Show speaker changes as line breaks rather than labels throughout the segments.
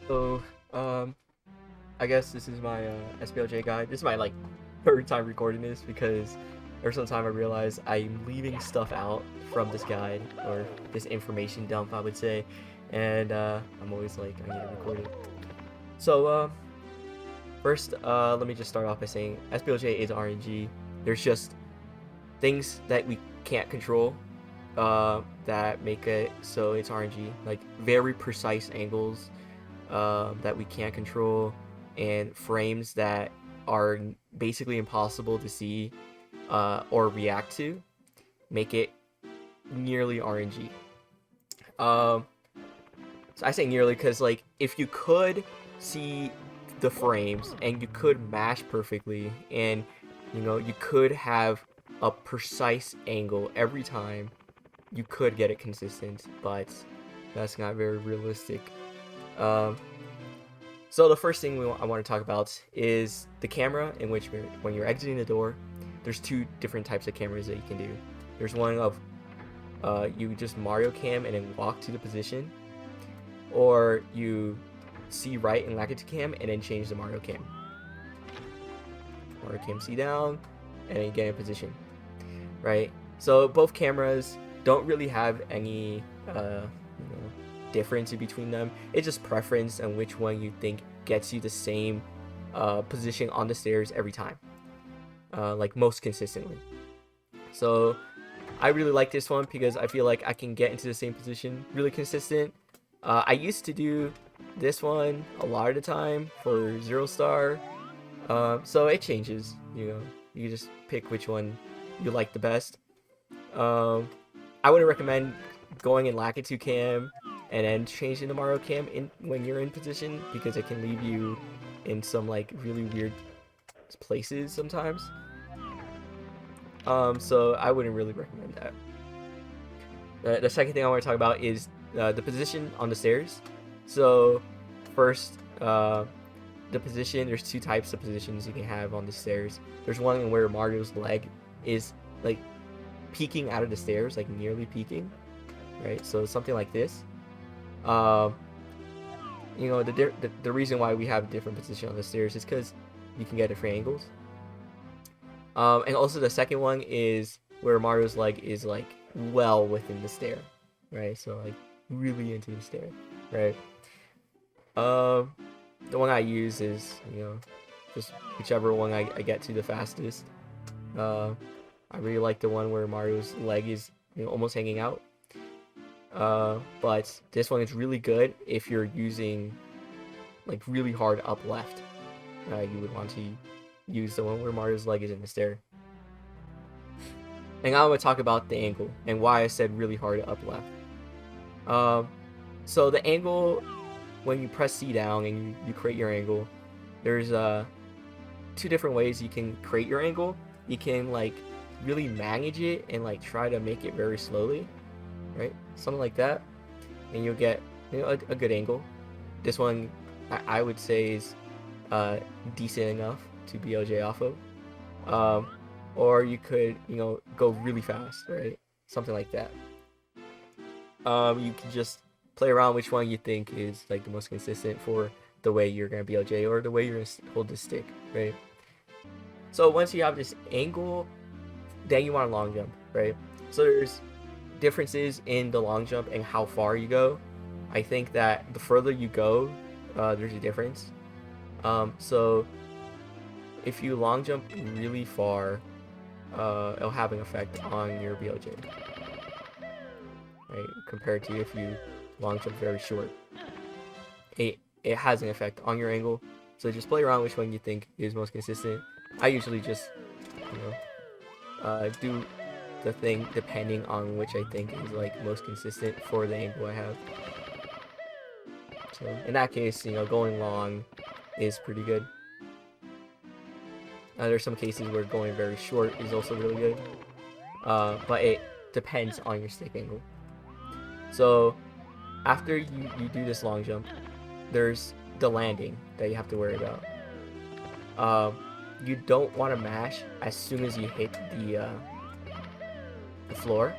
So, I guess this is my SBLJ guide. This is my like third time recording this because every some time I realize I'm leaving stuff out from this guide or this information dump, I would say, and I'm always like I need to record it. So, first, let me just start off by saying SBLJ is RNG. There's just things that we can't control that make it so it's RNG, like very precise angles that we can't control, and frames that are basically impossible to see or react to, make it nearly RNG. So I say nearly because, like, if you could see the frames and you could mash perfectly, and you could have a precise angle every time, you could get it consistent, but that's not very realistic. Um, so the first thing I want to talk about is the camera, in which when you're exiting the door, there's two different types of cameras that you can do. There's one of you just Mario Cam and then walk to the position, or you see right and Lakitu Cam and then change the Mario Cam. Mario Cam see down and then get in position, right? So both cameras don't really have any difference in between them. It's just preference and which one you think gets you the same position on the stairs every time, like most consistently. So I really like this one because I feel like I can get into the same position really consistent. I used to do this one a lot of the time for 0-star, so it changes. You just pick which one you like the best. I wouldn't recommend going in Lakitu Cam and then changing to Mario Cam when you're in position, because it can leave you in some like really weird places sometimes. So I wouldn't really recommend that. The second thing I want to talk about is the position on the stairs. So first, the position, there's two types of positions you can have on the stairs. There's one where Mario's leg is like peeking out of the stairs, like nearly peeking, right? So something like this. The reason why we have a different position on the stairs is because you can get different angles. And also the second one is where Mario's leg is like well within the stair, right? So like really into the stair, right? The one I use is just whichever one I get to the fastest. I really like the one where Mario's leg is almost hanging out. But this one is really good if you're using like really hard up left. You would want to use the one where Mario's leg is in the stair. And now I'm going to talk about the angle and why I said really hard up left. So the angle, when you press C down and you create your angle, there's two different ways you can create your angle. You can like really manage it and like try to make it very slowly, right? Something like that, and you'll get a good angle. This one I would say is decent enough to BLJ off of. Or you could go really fast, right? Something like that. You can just play around which one you think is like the most consistent for the way you're gonna BLJ or the way you're gonna hold the stick, right? So once you have this angle, then you want a long jump, right? So there's differences in the long jump and how far you go. I think that the further you go, there's a difference. So if you long jump really far, it'll have an effect on your BLJ, right? Compared to if you long jump very short, it has an effect on your angle. So just play around which one you think is most consistent. I usually just do the thing depending on which I think is like most consistent for the angle I have. So in that case, going long is pretty good. There's some cases where going very short is also really good, but it depends on your stick angle. So after you do this long jump, there's the landing that you have to worry about. You don't want to mash as soon as you hit the floor,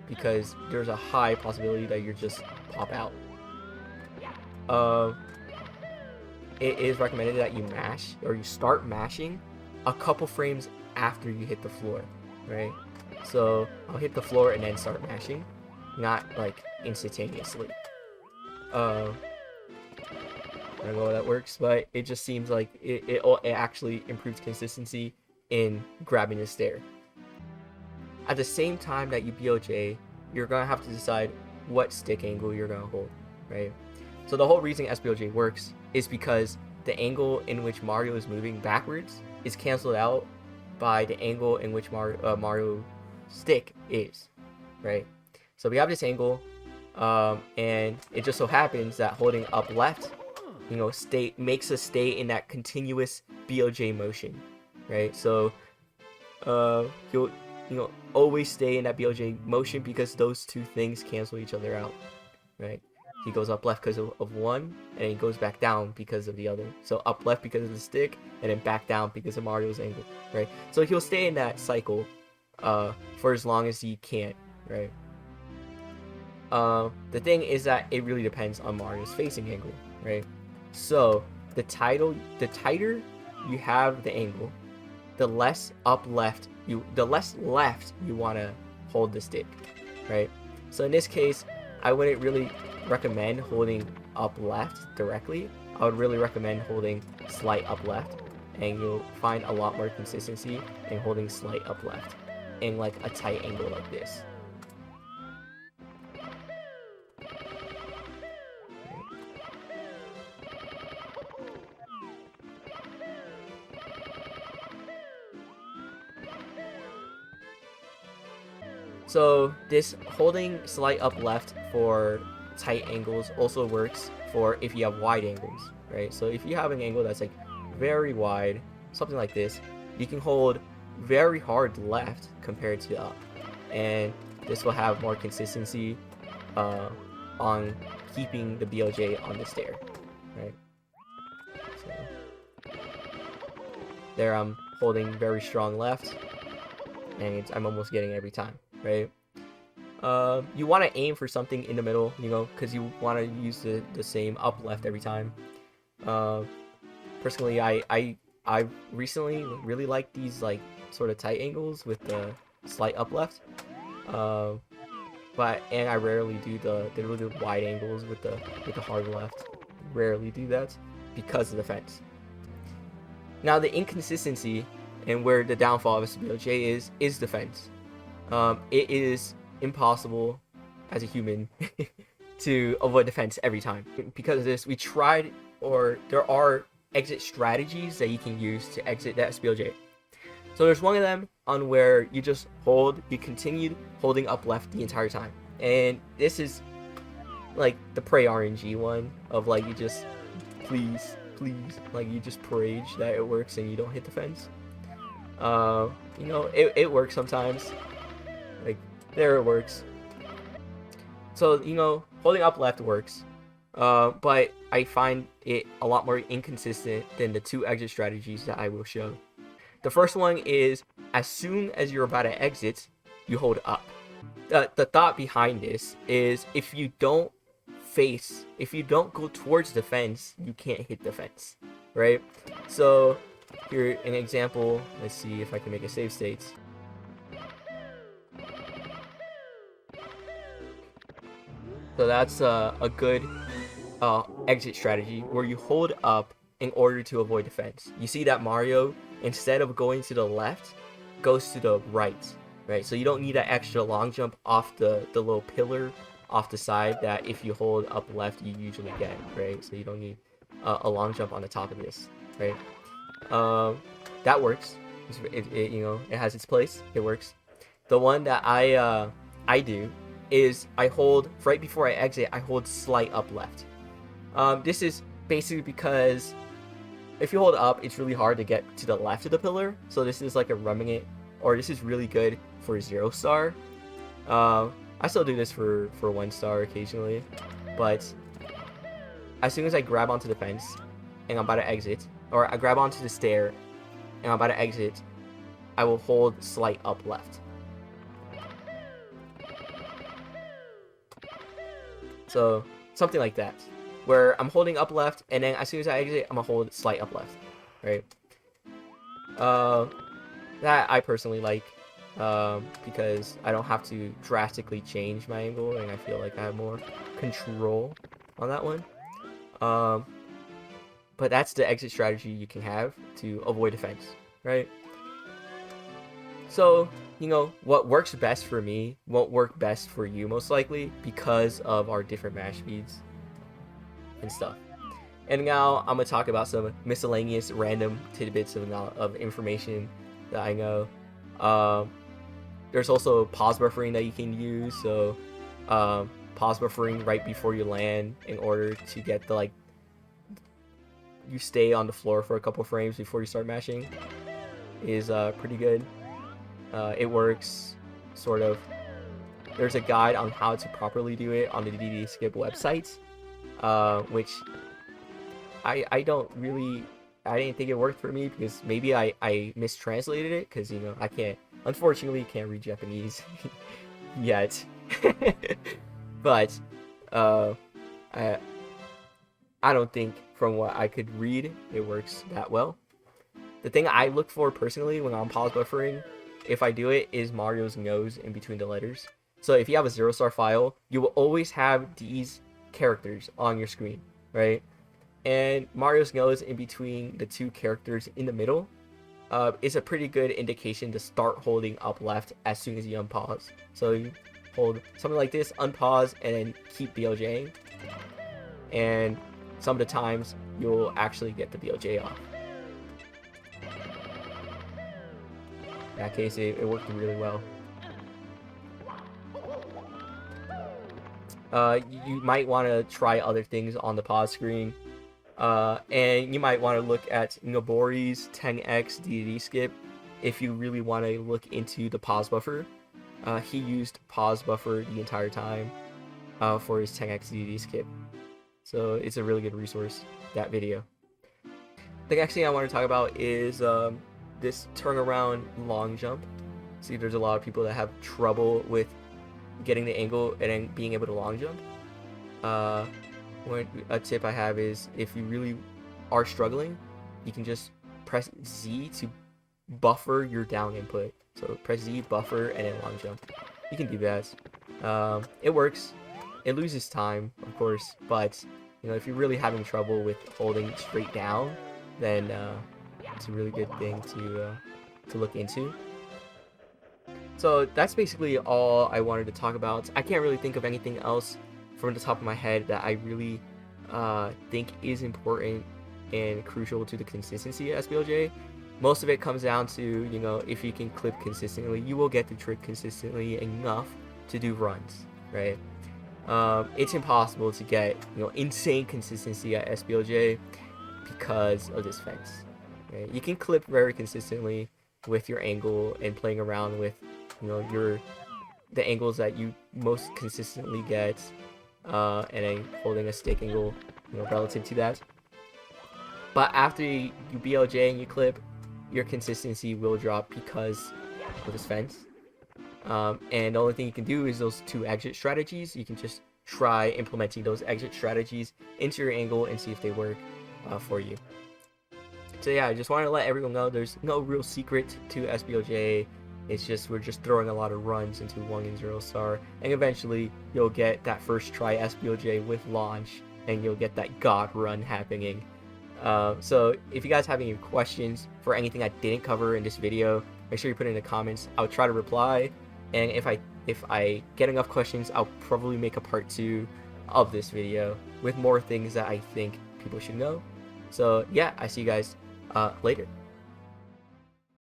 because there's a high possibility that you just pop out. it is recommended that you mash, or you start mashing a couple frames after you hit the floor, right? So I'll hit the floor and then start mashing, not like instantaneously. I don't know how that works, but it just seems like it actually improves consistency in grabbing the stair. At the same time that you BLJ, you're gonna have to decide what stick angle you're gonna hold, right? So the whole reason SBLJ works is because the angle in which Mario is moving backwards is canceled out by the angle in which Mario stick is, right? So we have this angle, and it just so happens that holding up left, you know, makes us stay in that continuous BLJ motion, right? So you'll always stay in that BLJ motion because those two things cancel each other out, right? He goes up left because of one, and he goes back down because of the other. So up left because of the stick, and then back down because of Mario's angle, right? So he'll stay in that cycle for as long as he can, right? The thing is that it really depends on Mario's facing angle, right? So the tighter you have the angle, the less left you want to hold the stick, right? So in this case, I wouldn't really recommend holding up left directly. I would really recommend holding slight up left, and you'll find a lot more consistency in holding slight up left in like a tight angle like this. So this holding slight up left for tight angles also works for if you have wide angles, right? So if you have an angle that's like very wide, something like this, you can hold very hard left compared to up, and this will have more consistency on keeping the BLJ on the stair, right? So there I'm holding very strong left, and I'm almost getting it every time, right? You want to aim for something in the middle, you know, because you want to use the same up left every time. Personally, I recently really like these like sort of tight angles with the slight up left, but I rarely do the really wide angles with the hard left. Rarely do that because of the fence. Now the inconsistency and where the downfall of SBLJ is the fence. It is impossible as a human to avoid the fence every time. Because of this, we tried, or there are exit strategies that you can use to exit that SBLJ. So there's one of them on where you just you continued holding up left the entire time. And this is like the pray RNG one of like you just please, like you just pray that it works and you don't hit the fence. You know, it works sometimes. Like, there it works. So, you know, holding up left works. But I find it a lot more inconsistent than the two exit strategies that I will show. The first one is, as soon as you're about to exit, you hold up. The thought behind this is if you don't go towards the fence, you can't hit the fence, right? So, here an example. Let's see if I can make a save state. So that's a good exit strategy where you hold up in order to avoid the fence. You see that Mario, instead of going to the left, goes to the right, right? So you don't need that extra long jump off the little pillar off the side that if you hold up left you usually get, right? So you don't need a long jump on the top of this, right? That works. You know, it has its place. It works. The one that I do is I hold right before I exit. I hold slight up left. This is basically because if you hold up, it's really hard to get to the left of the pillar. So this is like a rumming it, or this is really good for 0 star. I still do this for 1 star occasionally, but as soon as I grab onto the fence and I'm about to exit, or I grab onto the stair and I'm about to exit, I will hold slight up left. So something like that, where I'm holding up left, and then as soon as I exit, I'm gonna hold slight up left, right? That I personally like, because I don't have to drastically change my angle, and I feel like I have more control on that one. But that's the exit strategy you can have to avoid defense, right? So, you know, what works best for me won't work best for you most likely because of our different mash speeds and stuff. And now I'm going to talk about some miscellaneous random tidbits of information that I know. There's also pause buffering that you can use. So pause buffering right before you land in order to get the, like, you stay on the floor for a couple frames before you start mashing is pretty good. It works, sort of. There's a guide on how to properly do it on the DD Skip website, which I didn't think it worked for me because maybe I mistranslated it, because, you know, unfortunately can't read Japanese yet. But I don't think from what I could read it works that well. The thing I look for personally when I'm pause buffering, if I do it, is Mario's nose in between the letters. So if you have a 0-star file, you will always have these characters on your screen, right? And Mario's nose in between the two characters in the middle is a pretty good indication to start holding up left as soon as you unpause. So you hold something like this, unpause, and then keep BLJing. And some of the times you'll actually get the BLJ off. In that case, it worked really well. You might want to try other things on the pause screen. And you might want to look at Nobori's 10x DD skip if you really want to look into the pause buffer. He used pause buffer the entire time for his 10x DD skip. So it's a really good resource, that video. The next thing I want to talk about is this turnaround long jump. See, there's a lot of people that have trouble with getting the angle and then being able to long jump. A tip I have is, if you really are struggling, you can just press Z to buffer your down input. So press Z, buffer, and then long jump. You can do that. It works. It loses time, of course, but you know, if you're really having trouble with holding straight down, then it's a really good thing to look into. So that's basically all I wanted to talk about. I can't really think of anything else from the top of my head that I really think is important and crucial to the consistency of SBLJ. Most of it comes down to, you know, if you can clip consistently, you will get the trick consistently enough to do runs, right? It's impossible to get, you know, insane consistency at SBLJ because of this fence. Right? You can clip very consistently with your angle and playing around with, you know, the angles that you most consistently get, and then holding a stick angle, you know, relative to that. But after you BLJ and you clip, your consistency will drop because of this fence. And the only thing you can do is those two exit strategies. You can just try implementing those exit strategies into your angle and see if they work for you. So yeah, I just wanted to let everyone know there's no real secret to SBLJ. It's just we're just throwing a lot of runs into 1 and 0-star, and eventually you'll get that first try SBLJ with launch, and you'll get that God run happening. So if you guys have any questions for anything I didn't cover in this video, make sure you put it in the comments. I'll try to reply, and if I get enough questions, I'll probably make a part 2 of this video with more things that I think people should know. So yeah, I see you guys later.